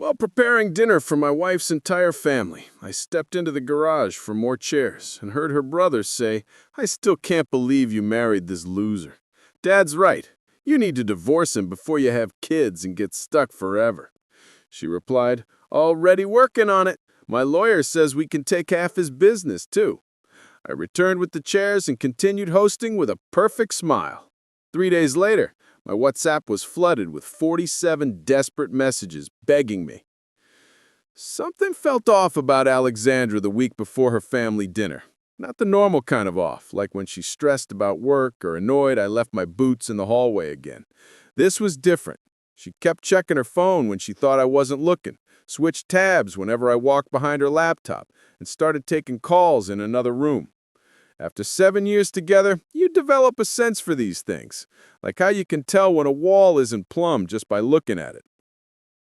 While preparing dinner for my wife's entire family, I stepped into the garage for more chairs and heard her brother say, "I still can't believe you married this loser. Dad's right. You need to divorce him before you have kids and get stuck forever." She replied, "Already working on it. My lawyer says we can take half his business, too." I returned with the chairs and continued hosting with a perfect smile. 3 days later, my WhatsApp was flooded with 47 desperate messages begging me. Something felt off about Alexandra the week before her family dinner. Not the normal kind of off, like when she's stressed about work or annoyed I left my boots in the hallway again. This was different. She kept checking her phone when she thought I wasn't looking, switched tabs whenever I walked behind her laptop, and started taking calls in another room. After 7 years together, you develop a sense for these things, like how you can tell when a wall isn't plumb just by looking at it.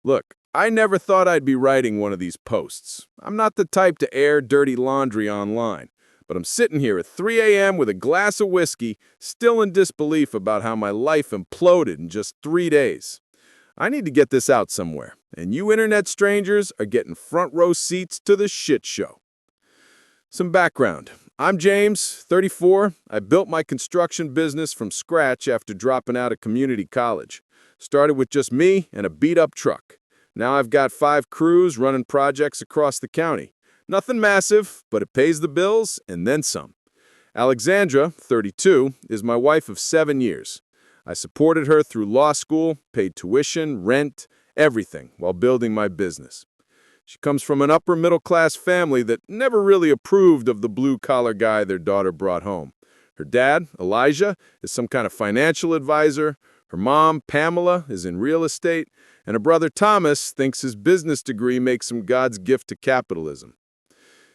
Look, I never thought I'd be writing one of these posts. I'm not the type to air dirty laundry online, but I'm sitting here at 3 a.m. with a glass of whiskey, still in disbelief about how my life imploded in just 3 days. I need to get this out somewhere, and you internet strangers are getting front row seats to the shit show. Some background. I'm James, 34. I built my construction business from scratch after dropping out of community college. Started with just me and a beat-up truck. Now I've got 5 crews running projects across the county. Nothing massive, but it pays the bills and then some. Alexandra, 32, is my wife of 7 years. I supported her through law school, paid tuition, rent, everything while building my business. She comes from an upper-middle-class family that never really approved of the blue-collar guy their daughter brought home. Her dad, Elijah, is some kind of financial advisor. Her mom, Pamela, is in real estate. And her brother, Thomas, thinks his business degree makes him God's gift to capitalism.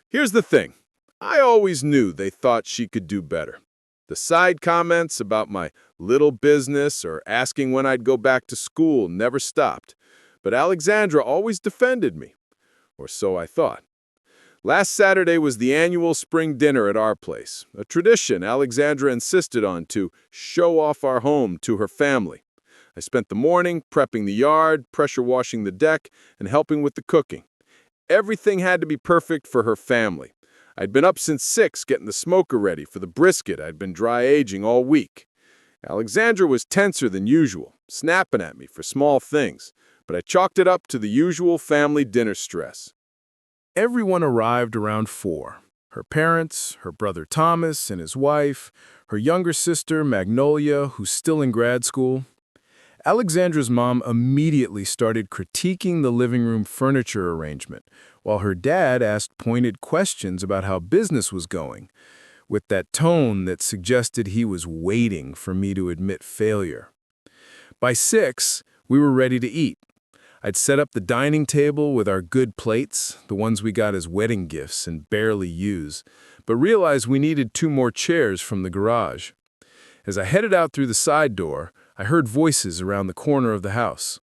Here's the thing. I always knew they thought she could do better. The side comments about my little business or asking when I'd go back to school never stopped. But Alexandra always defended me. Or so I thought. Last Saturday was the annual spring dinner at our place, a tradition Alexandra insisted on to show off our home to her family. I spent the morning prepping the yard, pressure washing the deck, and helping with the cooking. Everything had to be perfect for her family. I'd been up since 6 getting the smoker ready for the brisket I'd been dry aging all week. Alexandra was tenser than usual, snapping at me for small things, but I chalked it up to the usual family dinner stress. Everyone arrived around 4. Her parents, her brother Thomas and his wife, her younger sister Magnolia, who's still in grad school. Alexandra's mom immediately started critiquing the living room furniture arrangement, while her dad asked pointed questions about how business was going, with that tone that suggested he was waiting for me to admit failure. By 6, we were ready to eat. I'd set up the dining table with our good plates, the ones we got as wedding gifts and barely use, but realized we needed 2 more chairs from the garage. As I headed out through the side door, I heard voices around the corner of the house.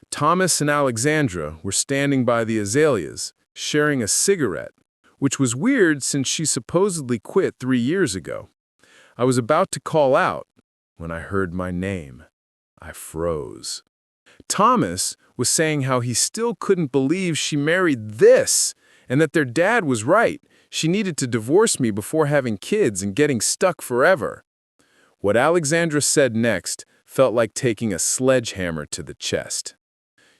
Thomas and Alexandra were standing by the azaleas, sharing a cigarette, which was weird since she supposedly quit 3 years ago. I was about to call out when I heard my name. I froze. Thomas was saying how he still couldn't believe she married this, and that their dad was right. She needed to divorce me before having kids and getting stuck forever. What Alexandra said next felt like taking a sledgehammer to the chest.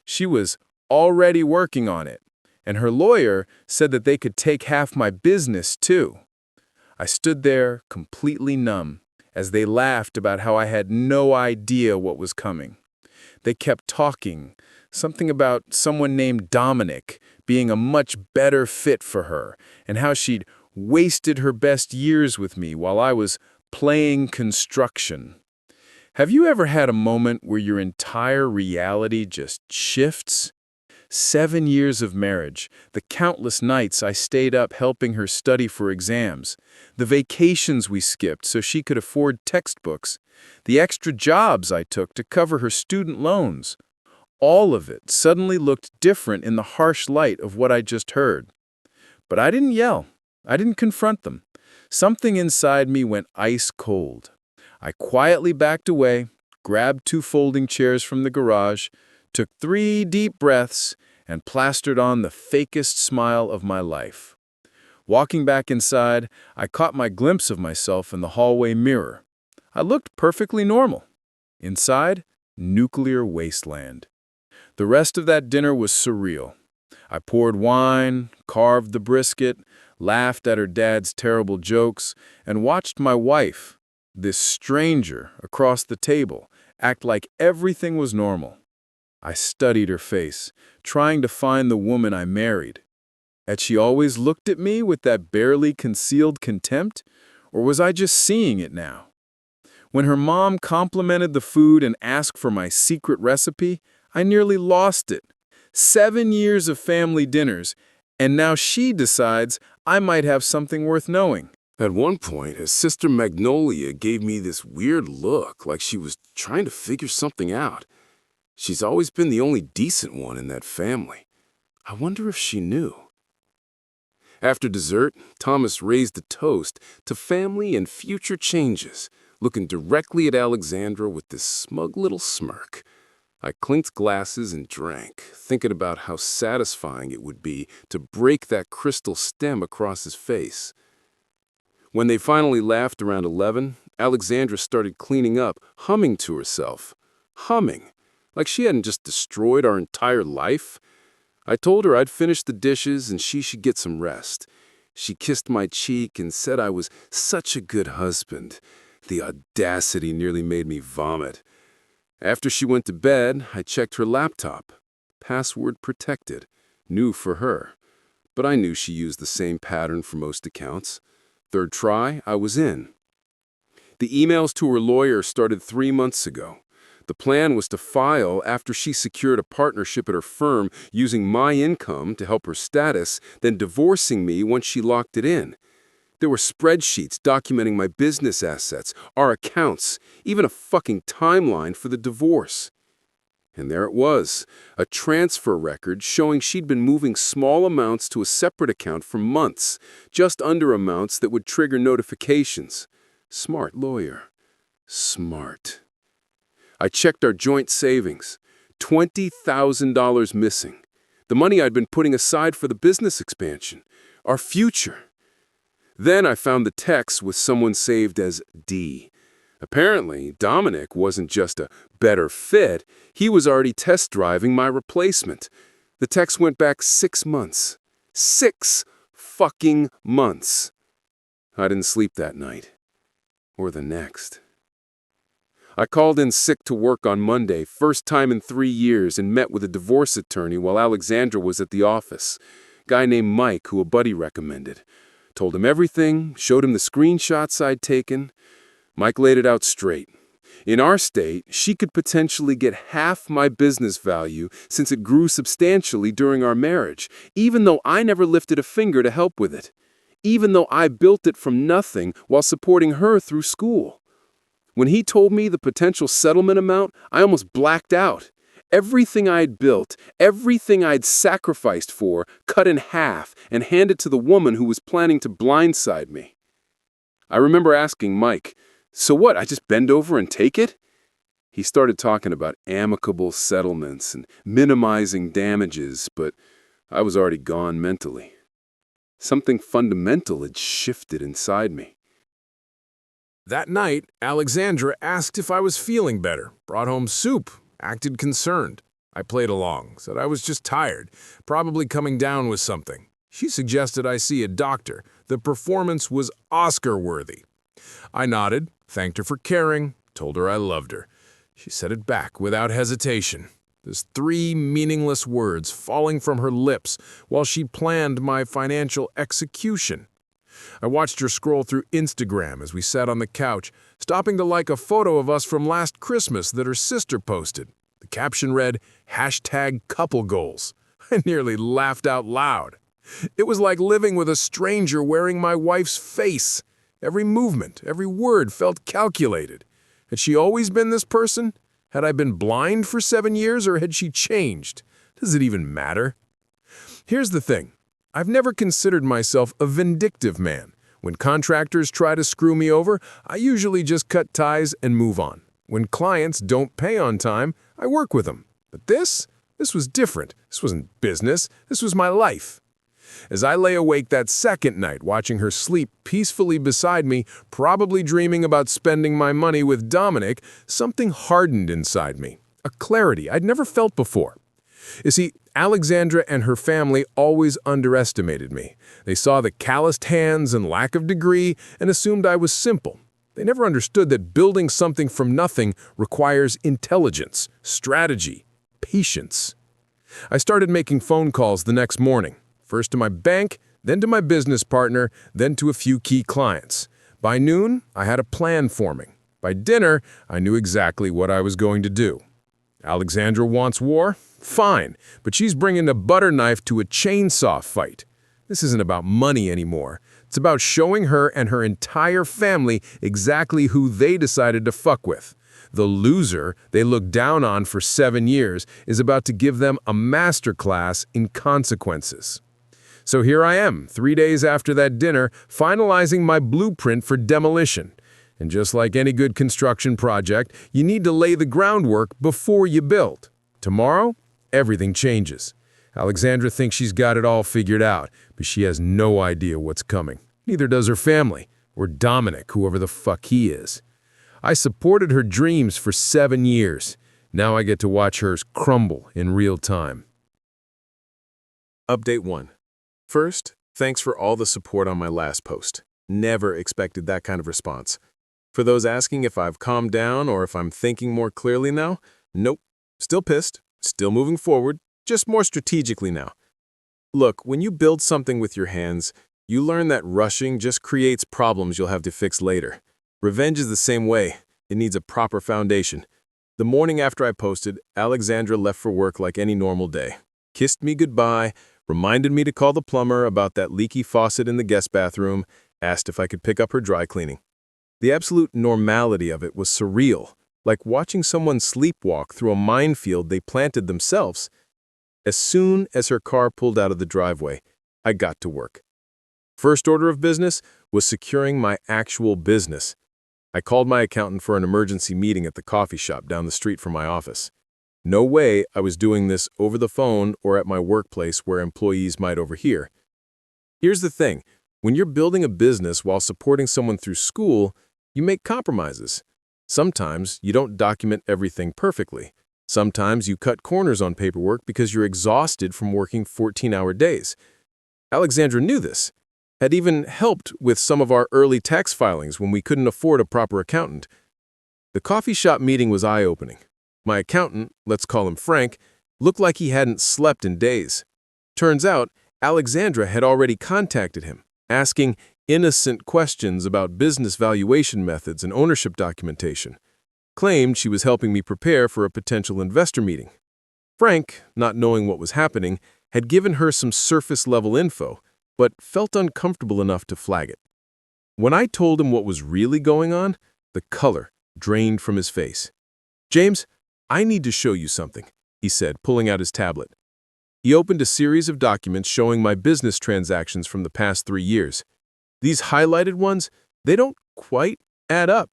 She was already working on it, and her lawyer said that they could take half my business, too. I stood there completely numb as they laughed about how I had no idea what was coming. They kept talking, something about someone named Dominic being a much better fit for her, and how she'd wasted her best years with me while I was playing construction. Have you ever had a moment where your entire reality just shifts? 7 years of marriage, the countless nights I stayed up helping her study for exams, the vacations we skipped so she could afford textbooks, the extra jobs I took to cover her student loans. All of it suddenly looked different in the harsh light of what I just heard. But I didn't yell. I didn't confront them. Something inside me went ice cold. I quietly backed away, grabbed 2 folding chairs from the garage, took 3 deep breaths, and plastered on the fakest smile of my life. Walking back inside, I caught my glimpse of myself in the hallway mirror. I looked perfectly normal. Inside, nuclear wasteland. The rest of that dinner was surreal. I poured wine, carved the brisket, laughed at her dad's terrible jokes, and watched my wife, this stranger across the table, act like everything was normal. I studied her face, trying to find the woman I married. Had she always looked at me with that barely concealed contempt, or was I just seeing it now? When her mom complimented the food and asked for my secret recipe, I nearly lost it. 7 years of family dinners, and now she decides I might have something worth knowing. At one point, his sister Magnolia gave me this weird look, like she was trying to figure something out. She's always been the only decent one in that family. I wonder if she knew. After dessert, Thomas raised a toast to family and future changes, looking directly at Alexandra with this smug little smirk. I clinked glasses and drank, thinking about how satisfying it would be to break that crystal stem across his face. When they finally laughed around 11, Alexandra started cleaning up, humming to herself. Humming, like she hadn't just destroyed our entire life. I told her I'd finish the dishes and she should get some rest. She kissed my cheek and said I was such a good husband. The audacity nearly made me vomit. After she went to bed, I checked her laptop. Password protected. New for her. But I knew she used the same pattern for most accounts. Third try, I was in. The emails to her lawyer started 3 months ago. The plan was to file after she secured a partnership at her firm using my income to help her status, then divorcing me once she locked it in. There were spreadsheets documenting my business assets, our accounts, even a fucking timeline for the divorce. And there it was, a transfer record showing she'd been moving small amounts to a separate account for months, just under amounts that would trigger notifications. Smart lawyer. Smart. I checked our joint savings. $20,000 missing. The money I'd been putting aside for the business expansion. Our future. Then I found the text with someone saved as D. Apparently, Dominic wasn't just a better fit, he was already test driving my replacement. The text went back 6 months. 6 fucking months. I didn't sleep that night. Or the next. I called in sick to work on Monday, first time in 3 years, and met with a divorce attorney while Alexandra was at the office. Guy named Mike, who a buddy recommended. Told him everything, showed him the screenshots I'd taken. Mike laid it out straight. In our state, she could potentially get half my business value since it grew substantially during our marriage, even though I never lifted a finger to help with it. Even though I built it from nothing while supporting her through school. When he told me the potential settlement amount, I almost blacked out. Everything I'd built, everything I'd sacrificed for, cut in half and handed to the woman who was planning to blindside me. I remember asking Mike, "So what, I just bend over and take it?" He started talking about amicable settlements and minimizing damages, but I was already gone mentally. Something fundamental had shifted inside me. That night, Alexandra asked if I was feeling better, brought home soup, acted concerned. I played along, said I was just tired, probably coming down with something. She suggested I see a doctor. The performance was Oscar-worthy. I nodded, thanked her for caring, told her I loved her. She said it back without hesitation. Those 3 meaningless words falling from her lips while she planned my financial execution. I watched her scroll through Instagram as we sat on the couch, stopping to like a photo of us from last Christmas that her sister posted. The caption read, #couplegoals. I nearly laughed out loud. It was like living with a stranger wearing my wife's face. Every movement, every word felt calculated. Had she always been this person? Had I been blind for 7 years, or had she changed? Does it even matter? Here's the thing. I've never considered myself a vindictive man. When contractors try to screw me over, I usually just cut ties and move on. When clients don't pay on time, I work with them. But this This was different. This wasn't business. This was my life. As I lay awake that second night, watching her sleep peacefully beside me, probably dreaming about spending my money with Dominic, something hardened inside me. A clarity I'd never felt before. You see, Alexandra and her family always underestimated me. They saw the calloused hands and lack of degree and assumed I was simple. They never understood that building something from nothing requires intelligence, strategy, patience. I started making phone calls the next morning, first to my bank, then to my business partner, then to a few key clients. By noon, I had a plan forming. By dinner, I knew exactly what I was going to do. Alexandra wants war? Fine, but she's bringing a butter knife to a chainsaw fight. This isn't about money anymore. It's about showing her and her entire family exactly who they decided to fuck with. The loser they looked down on for 7 years is about to give them a masterclass in consequences. So here I am, 3 days after that dinner, finalizing my blueprint for demolition. And just like any good construction project, you need to lay the groundwork before you build. Tomorrow, everything changes. Alexandra thinks she's got it all figured out, but she has no idea what's coming. Neither does her family, or Dominic, whoever the fuck he is. I supported her dreams for 7 years. Now I get to watch hers crumble in real time. Update 1. First, thanks for all the support on my last post. Never expected that kind of response. For those asking if I've calmed down or if I'm thinking more clearly now, nope. Still pissed, still moving forward, just more strategically now. Look, when you build something with your hands, you learn that rushing just creates problems you'll have to fix later. Revenge is the same way. It needs a proper foundation. The morning after I posted, Alexandra left for work like any normal day. Kissed me goodbye, reminded me to call the plumber about that leaky faucet in the guest bathroom, asked if I could pick up her dry cleaning. The absolute normality of it was surreal, like watching someone sleepwalk through a minefield they planted themselves. As soon as her car pulled out of the driveway, I got to work. First order of business was securing my actual business. I called my accountant for an emergency meeting at the coffee shop down the street from my office. No way I was doing this over the phone or at my workplace where employees might overhear. Here's the thing. When you're building a business while supporting someone through school, you make compromises. Sometimes you don't document everything perfectly. Sometimes you cut corners on paperwork because you're exhausted from working 14-hour days. Alexandra knew this, had even helped with some of our early tax filings when we couldn't afford a proper accountant. The coffee shop meeting was eye-opening. My accountant, let's call him Frank, looked like he hadn't slept in days. Turns out, Alexandra had already contacted him, asking innocent questions about business valuation methods and ownership documentation. Claimed she was helping me prepare for a potential investor meeting. Frank, not knowing what was happening, had given her some surface-level info, but felt uncomfortable enough to flag it. When I told him what was really going on, the color drained from his face. "James, I need to show you something," he said, pulling out his tablet. He opened a series of documents showing my business transactions from the past 3 years. These highlighted ones, they don't quite add up.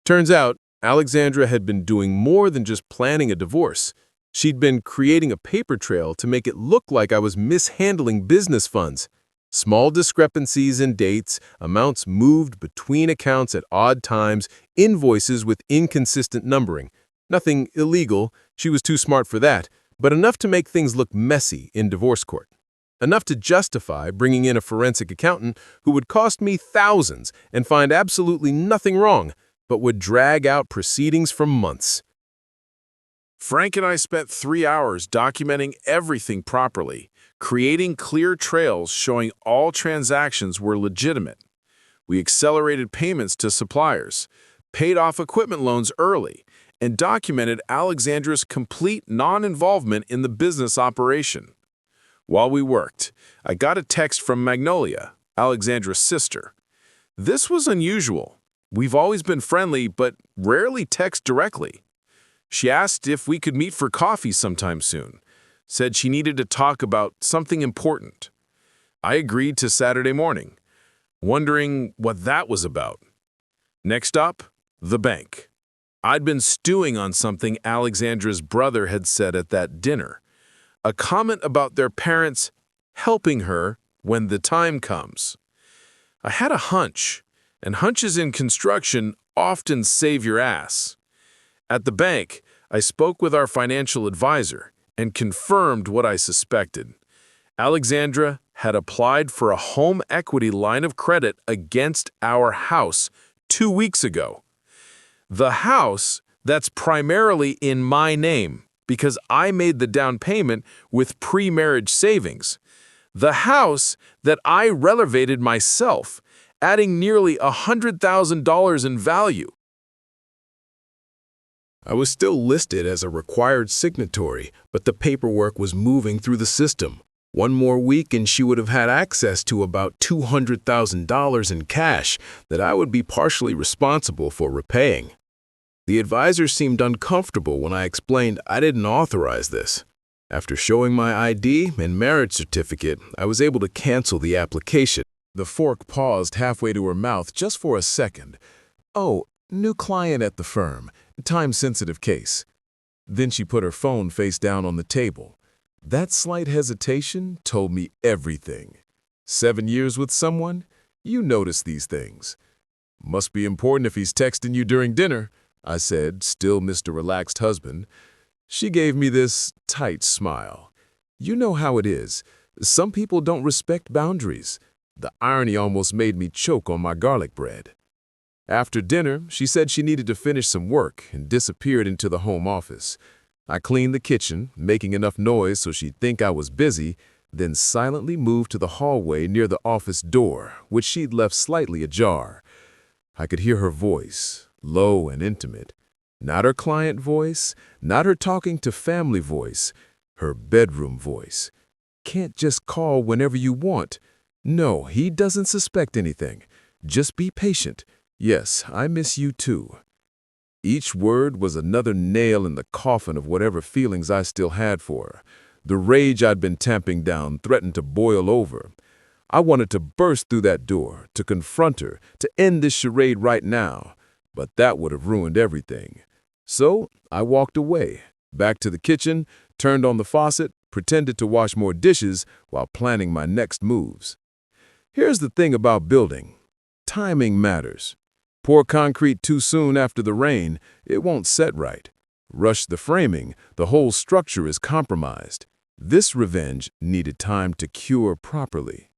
Turns out, Alexandra had been doing more than just planning a divorce. She'd been creating a paper trail to make it look like I was mishandling business funds. Small discrepancies in dates, amounts moved between accounts at odd times, invoices with inconsistent numbering. Nothing illegal, she was too smart for that, but enough to make things look messy in divorce court. Enough to justify bringing in a forensic accountant who would cost me thousands and find absolutely nothing wrong, but would drag out proceedings for months. Frank and I spent 3 hours documenting everything properly, creating clear trails showing all transactions were legitimate. We accelerated payments to suppliers, paid off equipment loans early, and documented Alexandra's complete non-involvement in the business operation. While we worked, I got a text from Magnolia, Alexandra's sister. This was unusual. We've always been friendly, but rarely text directly. She asked if we could meet for coffee sometime soon, said she needed to talk about something important. I agreed to Saturday morning, wondering what that was about. Next up, the bank. I'd been stewing on something Alexandra's brother had said at that dinner. A comment about their parents helping her when the time comes. I had a hunch, and hunches in construction often save your ass. At the bank, I spoke with our financial advisor and confirmed what I suspected. Alexandra had applied for a home equity line of credit against our house 2 weeks ago. The house that's primarily in my name because I made the down payment with pre-marriage savings. The house that I renovated myself, adding nearly $100,000 in value. I was still listed as a required signatory, but the paperwork was moving through the system. One more week and she would have had access to about $200,000 in cash that I would be partially responsible for repaying. The advisor seemed uncomfortable when I explained I didn't authorize this. After showing my ID and marriage certificate, I was able to cancel the application. The fork paused halfway to her mouth just for a second. "Oh, new client at the firm. Time-sensitive case." Then she put her phone face down on the table. That slight hesitation told me everything. 7 years with someone? You notice these things. "Must be important if he's texting you during dinner," I said, still Mr. Relaxed Husband. She gave me this tight smile. "You know how it is. Some people don't respect boundaries." The irony almost made me choke on my garlic bread. After dinner, she said she needed to finish some work and disappeared into the home office. I cleaned the kitchen, making enough noise so she'd think I was busy, then silently moved to the hallway near the office door, which she'd left slightly ajar. I could hear her voice, low and intimate. Not her client voice, not her talking to family voice, her bedroom voice. "Can't just call whenever you want. No, he doesn't suspect anything. Just be patient. Yes, I miss you too." Each word was another nail in the coffin of whatever feelings I still had for her. The rage I'd been tamping down threatened to boil over. I wanted to burst through that door, to confront her, to end this charade right now, but that would have ruined everything. So I walked away, back to the kitchen, turned on the faucet, pretended to wash more dishes while planning my next moves. Here's the thing about building. Timing matters. Pour concrete too soon after the rain, it won't set right. Rush the framing, the whole structure is compromised. This revenge needed time to cure properly.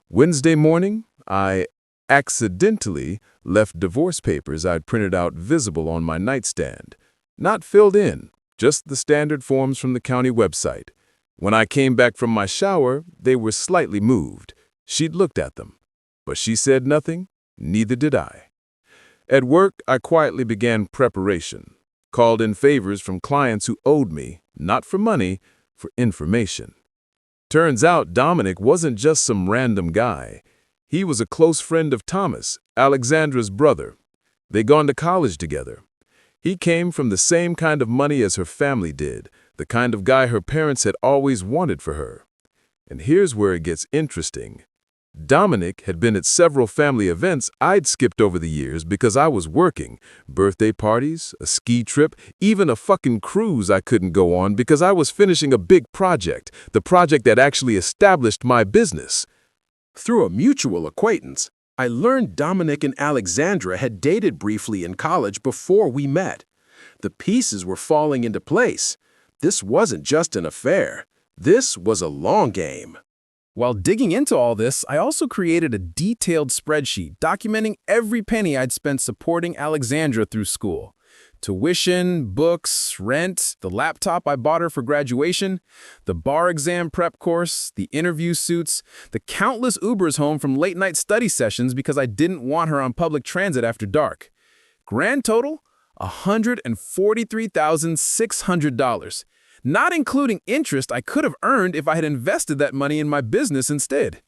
Wednesday morning, I accidentally left divorce papers I'd printed out visible on my nightstand. Not filled in, just the standard forms from the county website. When I came back from my shower, they were slightly moved. She'd looked at them, but she said nothing, neither did I. At work, I quietly began preparation, called in favors from clients who owed me, not for money, for information. Turns out Dominic wasn't just some random guy. He was a close friend of Thomas, Alexandra's brother. They'd gone to college together. He came from the same kind of money as her family did, the kind of guy her parents had always wanted for her. And here's where it gets interesting. Dominic had been at several family events I'd skipped over the years because I was working. Birthday parties, a ski trip, even a fucking cruise I couldn't go on because I was finishing a big project, the project that actually established my business. Through a mutual acquaintance, I learned Dominic and Alexandra had dated briefly in college before we met. The pieces were falling into place. This wasn't just an affair. This was a long game. While digging into all this, I also created a detailed spreadsheet documenting every penny I'd spent supporting Alexandra through school. Tuition, books, rent, the laptop I bought her for graduation, the bar exam prep course, the interview suits, the countless Ubers home from late-night study sessions because I didn't want her on public transit after dark. Grand total, $143,600. Not including interest I could have earned if I had invested that money in my business instead.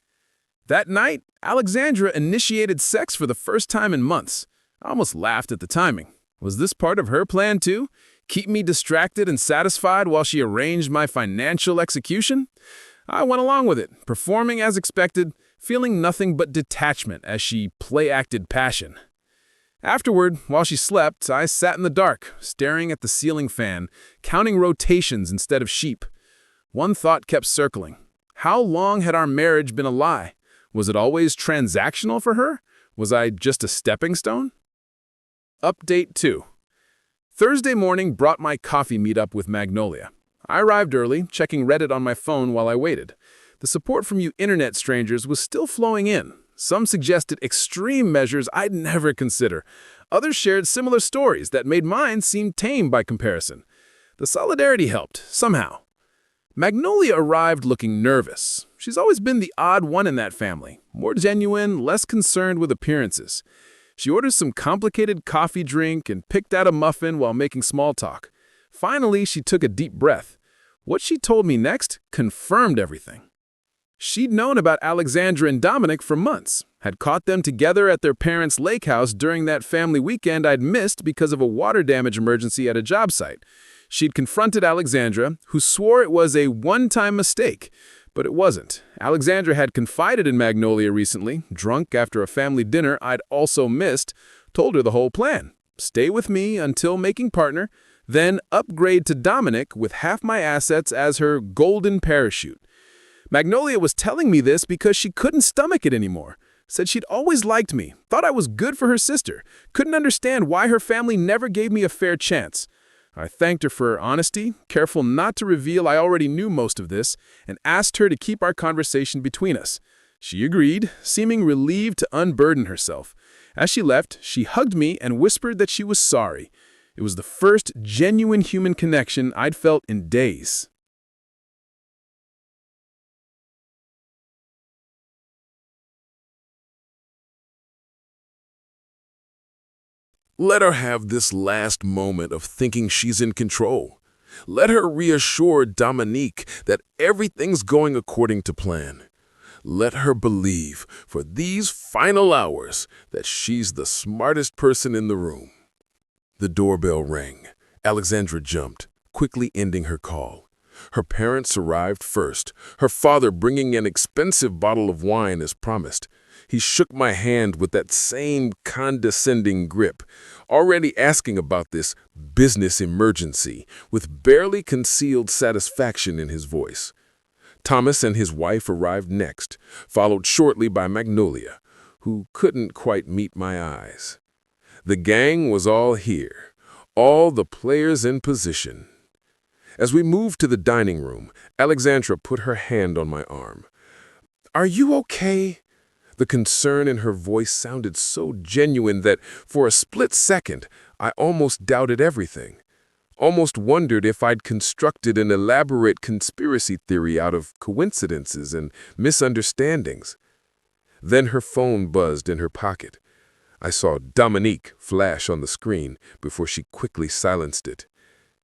That night, Alexandra initiated sex for the first time in months. I almost laughed at the timing. Was this part of her plan too? Keep me distracted and satisfied while she arranged my financial execution? I went along with it, performing as expected, feeling nothing but detachment as she play-acted passion. Afterward, while she slept, I sat in the dark, staring at the ceiling fan, counting rotations instead of sheep. One thought kept circling. How long had our marriage been a lie? Was it always transactional for her? Was I just a stepping stone? Update 2. Thursday morning brought my coffee meetup with Magnolia. I arrived early, checking Reddit on my phone while I waited. The support from you internet strangers was still flowing in. Some suggested extreme measures I'd never consider. Others shared similar stories that made mine seem tame by comparison. The solidarity helped, somehow. Magnolia arrived looking nervous. She's always been the odd one in that family, more genuine, less concerned with appearances. She ordered some complicated coffee drink and picked out a muffin while making small talk. Finally, she took a deep breath. What she told me next confirmed everything. She'd known about Alexandra and Dominic for months, had caught them together at their parents' lake house during that family weekend I'd missed because of a water damage emergency at a job site. She'd confronted Alexandra, who swore it was a one-time mistake. But it wasn't. Alexandra had confided in Magnolia recently, drunk after a family dinner I'd also missed, told her the whole plan. Stay with me until making partner, then upgrade to Dominic with half my assets as her golden parachute. Magnolia was telling me this because she couldn't stomach it anymore. Said she'd always liked me, thought I was good for her sister, couldn't understand why her family never gave me a fair chance. I thanked her for her honesty, careful not to reveal I already knew most of this, and asked her to keep our conversation between us. She agreed, seeming relieved to unburden herself. As she left, she hugged me and whispered that she was sorry. It was the first genuine human connection I'd felt in days. Let her have this last moment of thinking she's in control. Let her reassure Dominique that everything's going according to plan. Let her believe, for these final hours, that she's the smartest person in the room. The doorbell rang. Alexandra jumped, quickly ending her call. Her parents arrived first, her father bringing an expensive bottle of wine as promised. He shook my hand with that same condescending grip, already asking about this business emergency, with barely concealed satisfaction in his voice. Thomas and his wife arrived next, followed shortly by Magnolia, who couldn't quite meet my eyes. The gang was all here, all the players in position. As we moved to the dining room, Alexandra put her hand on my arm. "Are you okay?" The concern in her voice sounded so genuine that, for a split second, I almost doubted everything. Almost wondered if I'd constructed an elaborate conspiracy theory out of coincidences and misunderstandings. Then her phone buzzed in her pocket. I saw Dominique flash on the screen before she quickly silenced it,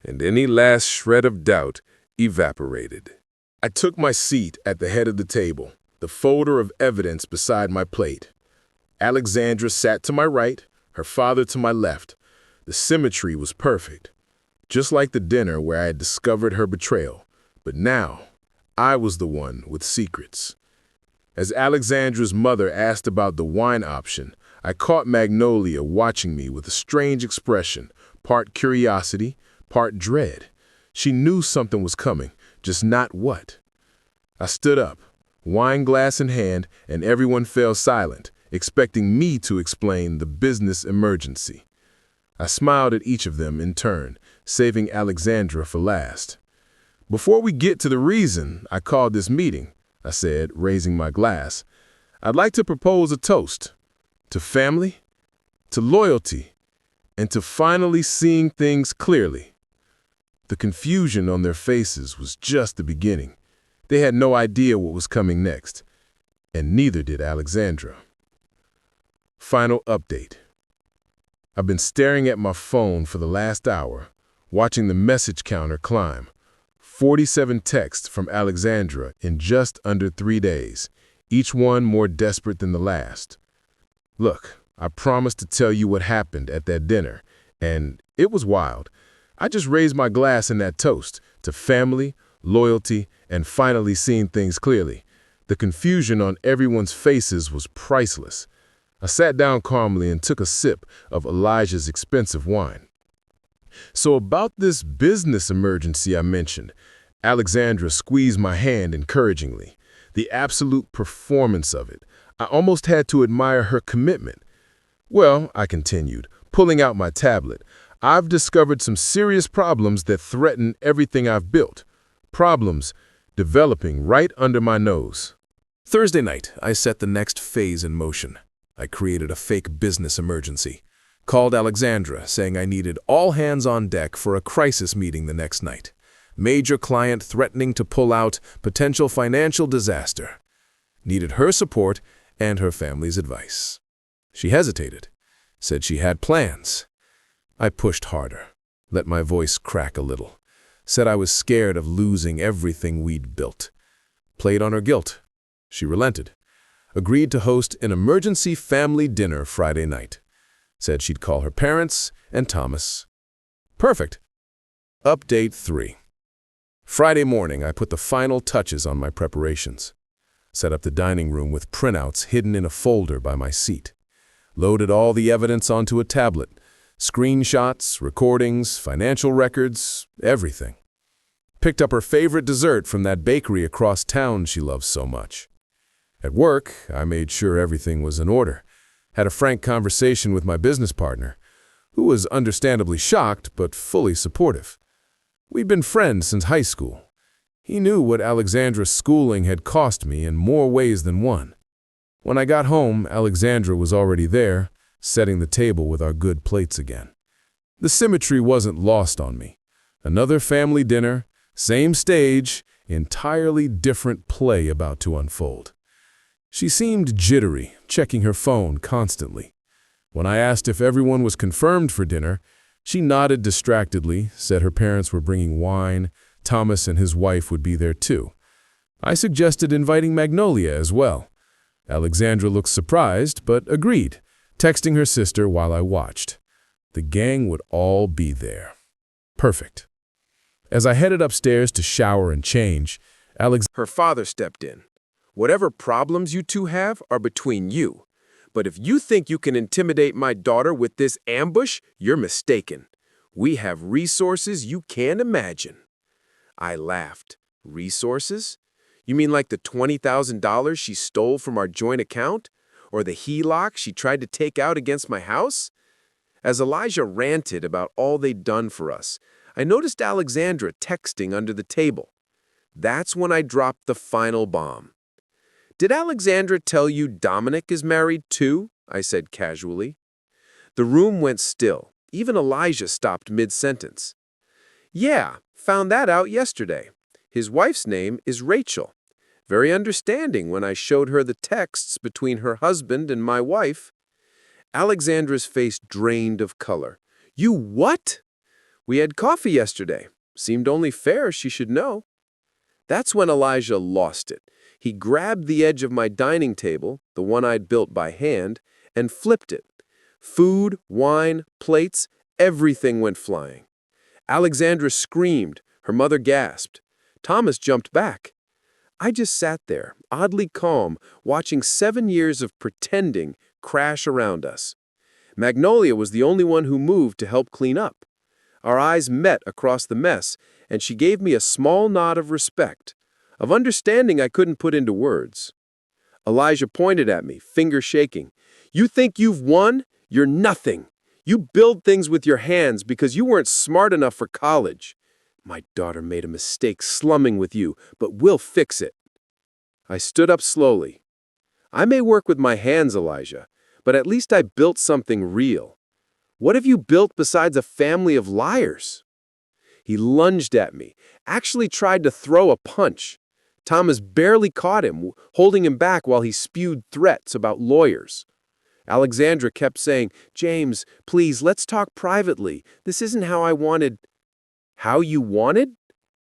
and any last shred of doubt evaporated. I took my seat at the head of the table, the folder of evidence beside my plate. Alexandra sat to my right, her father to my left. The symmetry was perfect, just like the dinner where I had discovered her betrayal. But now, I was the one with secrets. As Alexandra's mother asked about the wine option, I caught Magnolia watching me with a strange expression, part curiosity, part dread. She knew something was coming, just not what. I stood up, wine glass in hand, and everyone fell silent, expecting me to explain the business emergency. I smiled at each of them in turn, saving Alexandra for last. "Before we get to the reason I called this meeting," I said, raising my glass, "I'd like to propose a toast to family, to loyalty, and to finally seeing things clearly." The confusion on their faces was just the beginning. They had no idea what was coming next, and neither did Alexandra. Final update. I've been staring at my phone for the last hour, watching the message counter climb. 47 texts from Alexandra in just under 3 days, each one more desperate than the last. Look, I promised to tell you what happened at that dinner, and it was wild. I just raised my glass in that toast to family, loyalty, and finally seeing things clearly. The confusion on everyone's faces was priceless. I sat down calmly and took a sip of Elijah's expensive wine. So about this business emergency I mentioned, Alexandra squeezed my hand encouragingly. The absolute performance of it. I almost had to admire her commitment. Well, I continued, pulling out my tablet, I've discovered some serious problems that threaten everything I've built. Problems developing right under my nose. Thursday night, I set the next phase in motion. I created a fake business emergency. Called Alexandra, saying I needed all hands on deck for a crisis meeting the next night. Major client threatening to pull out, potential financial disaster. Needed her support and her family's advice. She hesitated, said she had plans. I pushed harder, let my voice crack a little, said I was scared of losing everything we'd built. Played on her guilt. She relented. Agreed to host an emergency family dinner Friday night. Said she'd call her parents and Thomas. Perfect. Update 3. Friday morning, I put the final touches on my preparations. Set up the dining room with printouts hidden in a folder by my seat. Loaded all the evidence onto a tablet. Screenshots, recordings, financial records, everything. Picked up her favorite dessert from that bakery across town she loves so much. At work, I made sure everything was in order. Had a frank conversation with my business partner, who was understandably shocked but fully supportive. We'd been friends since high school. He knew what Alexandra's schooling had cost me in more ways than one. When I got home, Alexandra was already there, setting the table with our good plates again. The symmetry wasn't lost on me. Another family dinner, same stage, entirely different play about to unfold. She seemed jittery, checking her phone constantly. When I asked if everyone was confirmed for dinner, she nodded distractedly, said her parents were bringing wine, Thomas and his wife would be there too. I suggested inviting Magnolia as well. Alexandra looked surprised, but agreed, texting her sister while I watched. The gang would all be there. Perfect. As I headed upstairs to shower and change, Her father stepped in. Whatever problems you two have are between you. But if you think you can intimidate my daughter with this ambush, you're mistaken. We have resources you can't imagine. I laughed. Resources? You mean like the $20,000 she stole from our joint account? Or the HELOC she tried to take out against my house? As Elijah ranted about all they'd done for us, I noticed Alexandra texting under the table. That's when I dropped the final bomb. Did Alexandra tell you Dominic is married too? I said casually. The room went still. Even Elijah stopped mid-sentence. Yeah, found that out yesterday. His wife's name is Rachel. Very understanding when I showed her the texts between her husband and my wife. Alexandra's face drained of color. You what? We had coffee yesterday. Seemed only fair she should know. That's when Elijah lost it. He grabbed the edge of my dining table, the one I'd built by hand, and flipped it. Food, wine, plates, everything went flying. Alexandra screamed. Her mother gasped. Thomas jumped back. I just sat there, oddly calm, watching 7 years of pretending crash around us. Magnolia was the only one who moved to help clean up. Our eyes met across the mess, and she gave me a small nod of respect, of understanding I couldn't put into words. Elijah pointed at me, finger shaking. You think you've won? You're nothing. You build things with your hands because you weren't smart enough for college. My daughter made a mistake slumming with you, but we'll fix it. I stood up slowly. I may work with my hands, Elijah, but at least I built something real. What have you built besides a family of liars? He lunged at me, actually tried to throw a punch. Thomas barely caught him, holding him back while he spewed threats about lawyers. Alexandra kept saying, James, please, let's talk privately. This isn't how I wanted. How you wanted?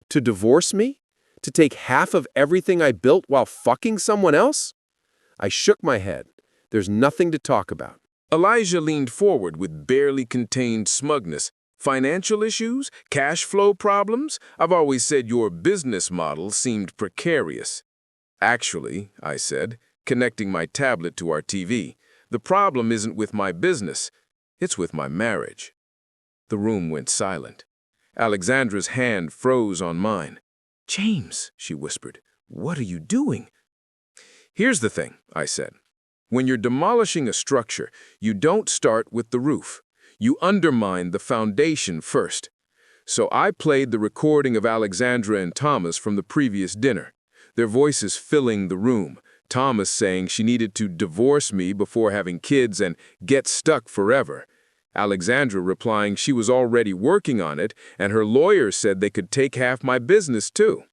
To divorce me? To take half of everything I built while fucking someone else? I shook my head. There's nothing to talk about. Elijah leaned forward with barely contained smugness. Financial issues? Cash flow problems? I've always said your business model seemed precarious. Actually, I said, connecting my tablet to our TV, The problem isn't with my business, it's with my marriage." The room went silent. Alexandra's hand froze on mine. "James," she whispered, "what are you doing?" "Here's the thing," I said. "When you're demolishing a structure, you don't start with the roof. You undermine the foundation first." So I played the recording of Alexandra and Thomas from the previous dinner, their voices filling the room, Thomas saying she needed to divorce me before having kids and get stuck forever. Alexandra replying she was already working on it, and her lawyer said they could take half my business too.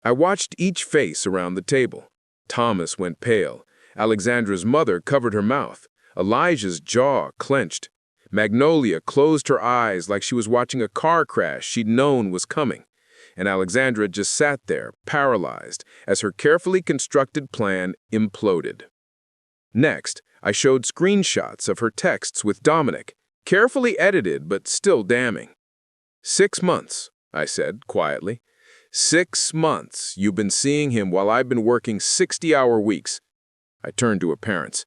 I watched each face around the table. Thomas went pale. Alexandra's mother covered her mouth. Elijah's jaw clenched. Magnolia closed her eyes like she was watching a car crash she'd known was coming. And Alexandra just sat there, paralyzed, as her carefully constructed plan imploded. Next, I showed screenshots of her texts with Dominic, carefully edited but still damning. 6 months, I said quietly. 6 months you've been seeing him while I've been working 60-hour weeks. I turned to her parents.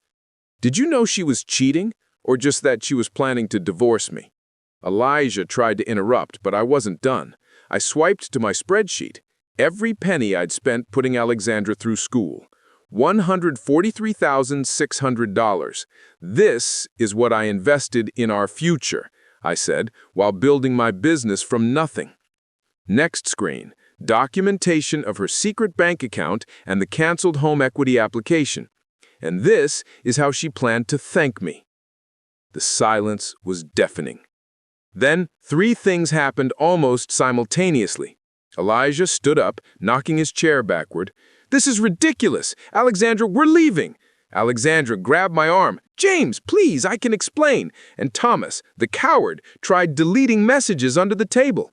Did you know she was cheating, or just that she was planning to divorce me? Elijah tried to interrupt, but I wasn't done. I swiped to my spreadsheet. Every penny I'd spent putting Alexandra through school. $143,600. This is what I invested in our future, I said, while building my business from nothing. Next screen, documentation of her secret bank account and the canceled home equity application. And this is how she planned to thank me. The silence was deafening. Then 3 things happened almost simultaneously. Elijah stood up, knocking his chair backward. "This is ridiculous! Alexandra, we're leaving!" Alexandra grabbed my arm. "James, please, I can explain." And Thomas, the coward, tried deleting messages under the table.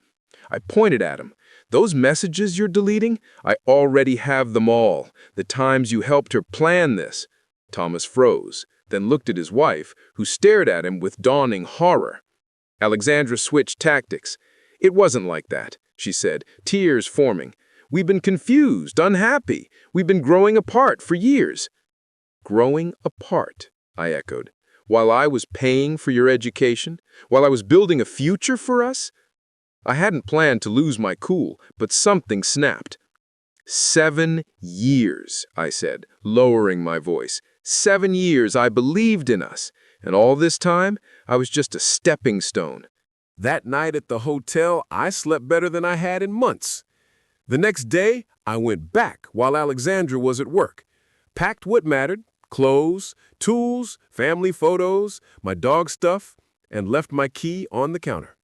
I pointed at him. "Those messages you're deleting? I already have them all. The times you helped her plan this." Thomas froze, then looked at his wife, who stared at him with dawning horror. Alexandra switched tactics. "It wasn't like that," she said, tears forming. "We've been confused, unhappy. We've been growing apart for years." "Growing apart," I echoed. "While I was paying for your education? While I was building a future for us?" I hadn't planned to lose my cool, but something snapped. 7 years, I said, lowering my voice. 7 years I believed in us, and all this time I was just a stepping stone. That night at the hotel, I slept better than I had in months. The next day, I went back while Alexandra was at work. Packed what mattered, clothes, tools, family photos, my dog stuff, and left my key on the counter.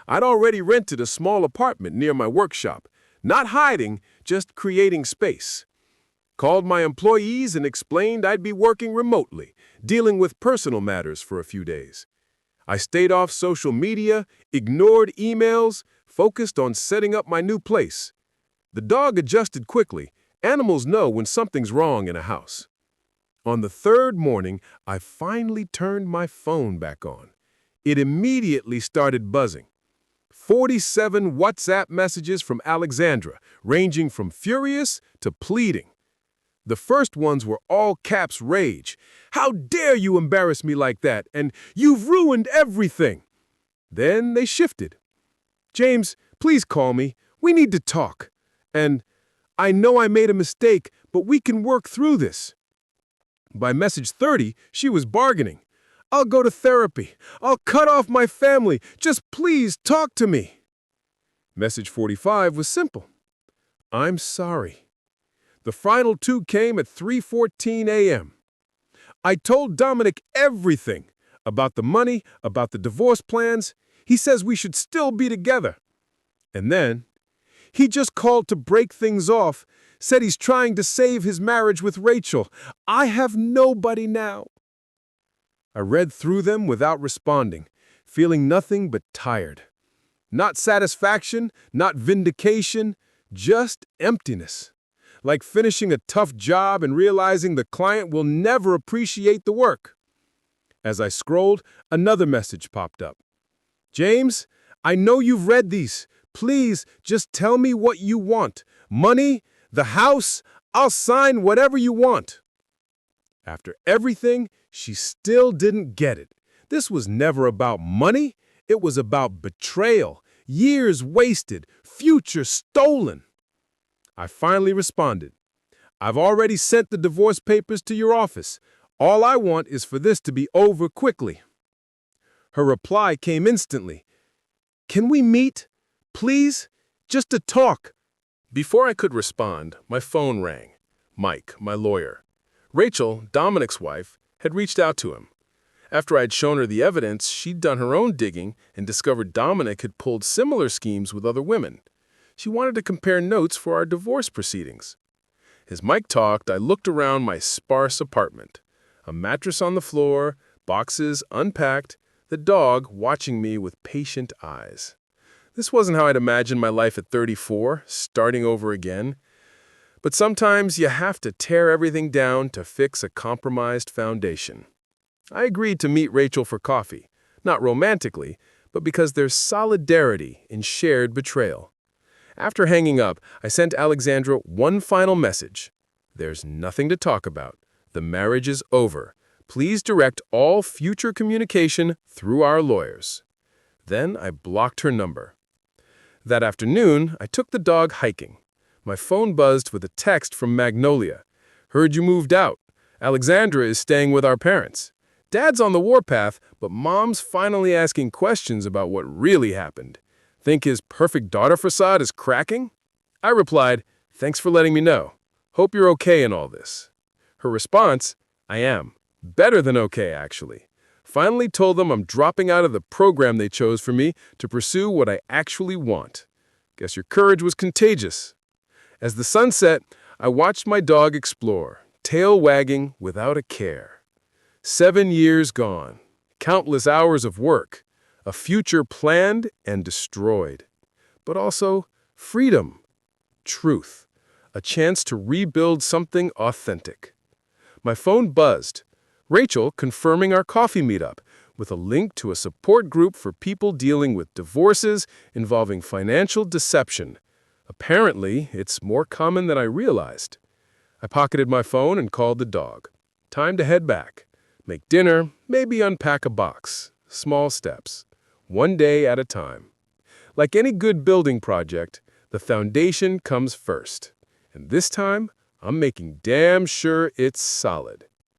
I'd already rented a small apartment near my workshop, not hiding, just creating space. Called my employees and explained I'd be working remotely, dealing with personal matters for a few days. I stayed off social media, ignored emails, focused on setting up my new place. The dog adjusted quickly. Animals know when something's wrong in a house. On the 3rd morning, I finally turned my phone back on. It immediately started buzzing. 47 WhatsApp messages from Alexandra, ranging from furious to pleading. The first ones were all caps rage. "How dare you embarrass me like that? And you've ruined everything." Then they shifted. "James, please call me. We need to talk." And "I know I made a mistake, but we can work through this." By message 30, she was bargaining. "I'll go to therapy. I'll cut off my family. Just please talk to me." Message 45 was simple. "I'm sorry." The final 2 came at 3:14 a.m. I told Dominic everything about the money, about the divorce plans. He says we should still be together. And then he just called to break things off, said he's trying to save his marriage with Rachel. I have nobody now. I read through them without responding, feeling nothing but tired. Not satisfaction, not vindication, just emptiness. Like finishing a tough job and realizing the client will never appreciate the work. As I scrolled, another message popped up. "James, I know you've read these. Please, just tell me what you want. Money? The house? I'll sign whatever you want." After everything, she still didn't get it. This was never about money. It was about betrayal, years wasted, future stolen. I finally responded, "I've already sent the divorce papers to your office. All I want is for this to be over quickly." Her reply came instantly. "Can we meet? Please? Just to talk." Before I could respond, my phone rang. Mike, my lawyer. Rachel, Dominic's wife, had reached out to him. After I'd shown her the evidence, she'd done her own digging and discovered Dominic had pulled similar schemes with other women. She wanted to compare notes for our divorce proceedings. As Mike talked, I looked around my sparse apartment. A mattress on the floor, boxes unpacked, the dog watching me with patient eyes. This wasn't how I'd imagined my life at 34, starting over again. But sometimes you have to tear everything down to fix a compromised foundation. I agreed to meet Rachel for coffee, not romantically, but because there's solidarity in shared betrayal. After hanging up, I sent Alexandra one final message. "There's nothing to talk about. The marriage is over. Please direct all future communication through our lawyers." Then I blocked her number. That afternoon, I took the dog hiking. My phone buzzed with a text from Magnolia. "Heard you moved out. Alexandra is staying with our parents. Dad's on the warpath, but Mom's finally asking questions about what really happened. Think his perfect daughter facade is cracking?" I replied, "Thanks for letting me know. Hope you're okay in all this." Her response, "I am. Better than okay, actually. Finally told them I'm dropping out of the program they chose for me to pursue what I actually want. Guess your courage was contagious." As the sun set, I watched my dog explore, tail wagging without a care. 7 years gone, countless hours of work, a future planned and destroyed. But also freedom, truth, a chance to rebuild something authentic. My phone buzzed. Rachel confirming our coffee meetup with a link to a support group for people dealing with divorces involving financial deception. Apparently, it's more common than I realized. I pocketed my phone and called the dog. Time to head back. Make dinner, maybe unpack a box. Small steps. One day at a time. Like any good building project, the foundation comes first. And this time, I'm making damn sure it's solid.